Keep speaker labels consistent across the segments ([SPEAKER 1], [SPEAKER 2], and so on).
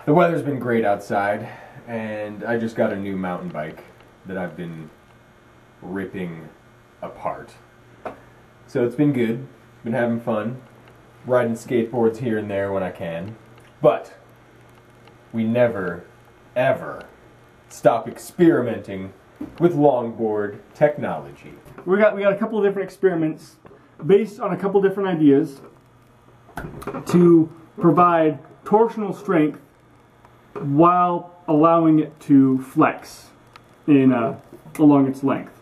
[SPEAKER 1] The weather's been great outside, and I just got a new mountain bike that I've been ripping apart. So it's been good, been having fun, riding skateboards here and there when I can, but we never, ever stop experimenting with longboard technology.
[SPEAKER 2] We got a couple of different experiments based on a couple different ideas to provide torsional strength while allowing it to flex along its length.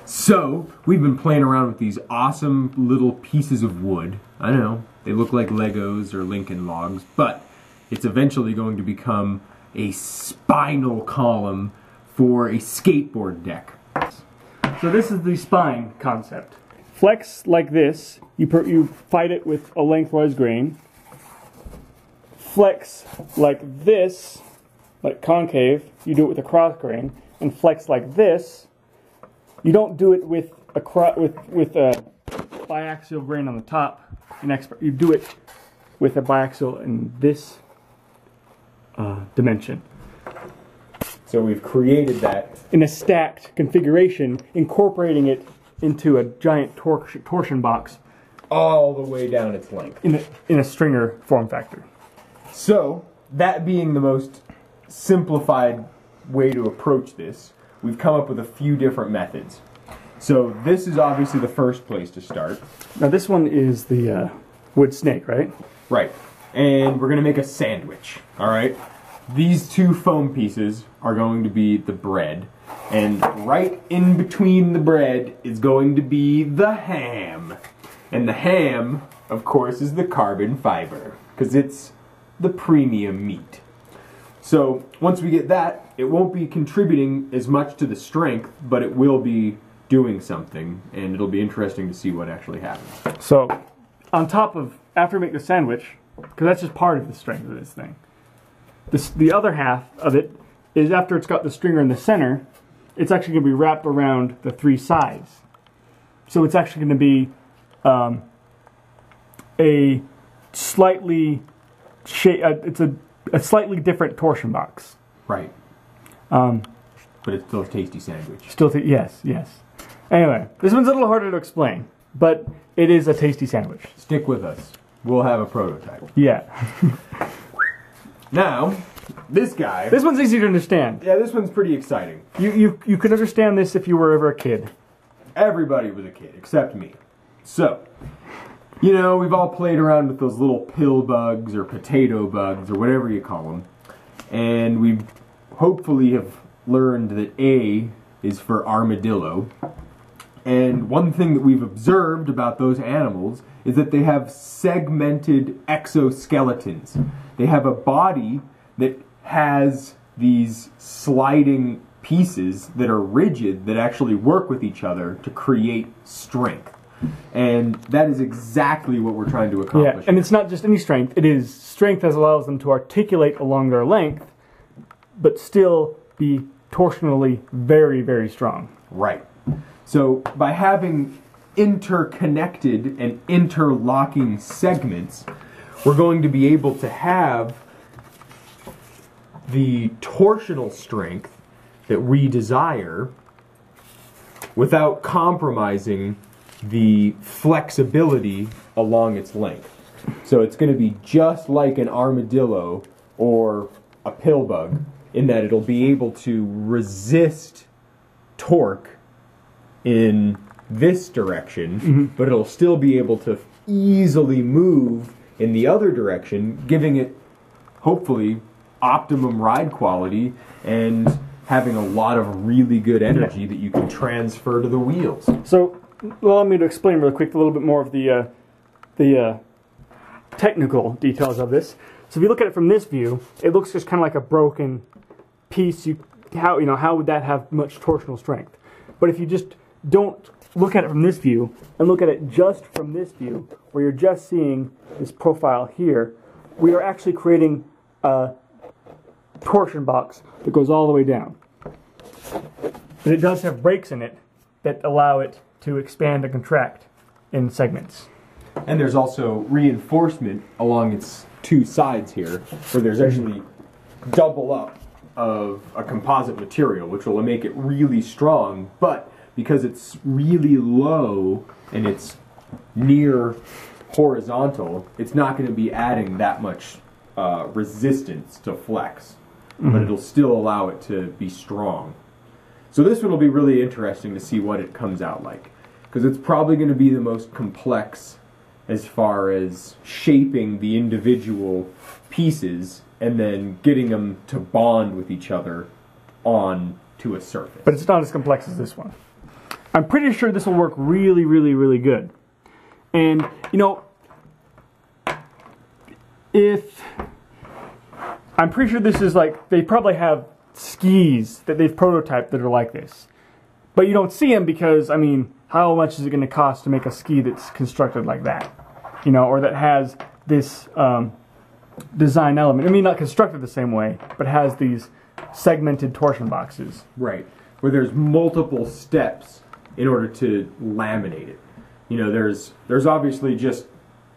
[SPEAKER 1] So, we've been playing around with these awesome little pieces of wood. I know, they look like Legos or Lincoln Logs, but it's eventually going to become a spinal column for a skateboard deck.
[SPEAKER 2] So this is the spine concept. Flex like this, you fight it with a lengthwise grain. Flex like this, like concave, you do it with a cross grain. And flex like this, you don't do it with a biaxial grain on the top. You do it with a biaxial in this dimension.
[SPEAKER 1] So we've created that
[SPEAKER 2] in a stacked configuration, incorporating it into a giant torsion box
[SPEAKER 1] all the way down its length.
[SPEAKER 2] In a stringer form factor.
[SPEAKER 1] So, that being the most simplified way to approach this, we've come up with a few different methods. So this is obviously the first place to start.
[SPEAKER 2] Now this one is the wood snake, right?
[SPEAKER 1] Right. And we're going to make a sandwich, alright? These two foam pieces are going to be the bread, and right in between the bread is going to be the ham. And the ham, of course, is the carbon fiber, because it's the premium meat. So once we get that, it won't be contributing as much to the strength, but it will be doing something, and it'll be interesting to see what actually happens.
[SPEAKER 2] So on top of, after we make the sandwich, because that's just part of the strength of this thing, the other half of it is after it's got the stringer in the center, it's actually going to be wrapped around the three sides. So it's actually going to be a slightly it's a slightly different torsion box.
[SPEAKER 1] Right. But it's still a tasty sandwich.
[SPEAKER 2] Yes. Anyway, this one's a little harder to explain, but it is a tasty sandwich.
[SPEAKER 1] Stick with us. We'll have a prototype.
[SPEAKER 2] Yeah.
[SPEAKER 1] Now, this guy...
[SPEAKER 2] This one's easy to understand.
[SPEAKER 1] Yeah, this one's pretty exciting.
[SPEAKER 2] You could understand this if you were ever a kid.
[SPEAKER 1] Everybody was a kid, except me. So, you know, we've all played around with those little pill bugs or potato bugs or whatever you call them. And we hopefully have learned that A is for armadillo. And one thing that we've observed about those animals is that they have segmented exoskeletons. They have a body that has these sliding pieces that are rigid that actually work with each other to create strength. And that is exactly what we're trying to accomplish.
[SPEAKER 2] Yeah, and it's not just any strength. It is strength that allows them to articulate along their length, but still be torsionally very, very strong.
[SPEAKER 1] Right. So by having interconnected and interlocking segments, we're going to be able to have the torsional strength that we desire without compromising the flexibility along its length. So it's going to be just like an armadillo or a pill bug in that it'll be able to resist torque in this direction, but it'll still be able to easily move in the other direction, giving it, hopefully, optimum ride quality and having a lot of really good energy that you can transfer to the wheels.
[SPEAKER 2] So, allow me to explain really quick a little bit more of the technical details of this. So if you look at it from this view, it looks just kind of like a broken piece. How would that have much torsional strength? But if you just don't look at it from this view and look at it just from this view, where you're just seeing this profile here, we are actually creating a torsion box that goes all the way down. But it does have breaks in it that allow it to expand and contract in segments.
[SPEAKER 1] And there's also reinforcement along its two sides here, where there's actually double up of a composite material, which will make it really strong, but because it's really low and it's near horizontal, it's not going to be adding that much resistance to flex, but it'll still allow it to be strong. So this one will be really interesting to see what it comes out like, because it's probably going to be the most complex as far as shaping the individual pieces and then getting them to bond with each other onto a surface.
[SPEAKER 2] But it's not as complex as this one. I'm pretty sure this will work really, really, really good. And, you know, I'm pretty sure this is like, they probably have skis that they've prototyped that are like this. But you don't see them because, I mean, how much is it going to cost to make a ski that's constructed like that? You know, or that has this design element. I mean, not constructed the same way, but has these segmented torsion boxes.
[SPEAKER 1] Right, where there's multiple steps in order to laminate it. You know, there's obviously just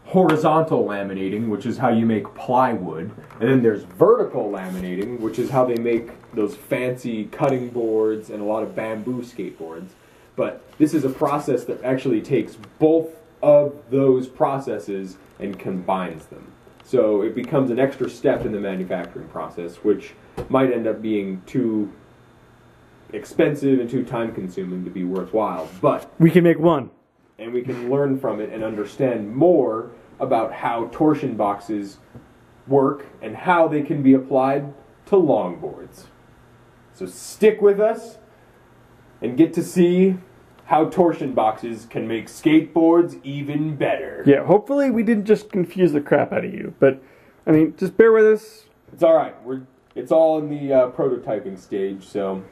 [SPEAKER 1] horizontal laminating, which is how you make plywood, and then there's vertical laminating, which is how they make those fancy cutting boards and a lot of bamboo skateboards. But this is a process that actually takes both of those processes and combines them. So it becomes an extra step in the manufacturing process, which might end up being too expensive and too time-consuming to be worthwhile. But
[SPEAKER 2] we can make one.
[SPEAKER 1] And we can learn from it and understand more about how torsion boxes work and how they can be applied to longboards. So stick with us and get to see how torsion boxes can make skateboards even better.
[SPEAKER 2] Yeah, hopefully we didn't just confuse the crap out of you, but I mean, just bear with us.
[SPEAKER 1] It's all right. It's all in the prototyping stage, so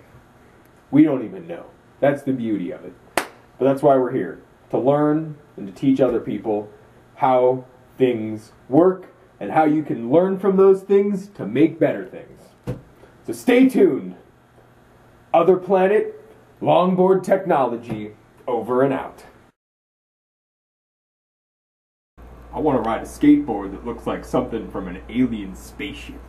[SPEAKER 1] we don't even know. That's the beauty of it. But that's why we're here, to learn and to teach other people how things work and how you can learn from those things to make better things. So stay tuned. Other Planet Longboard Technology, over and out. I want to ride a skateboard that looks like something from an alien spaceship.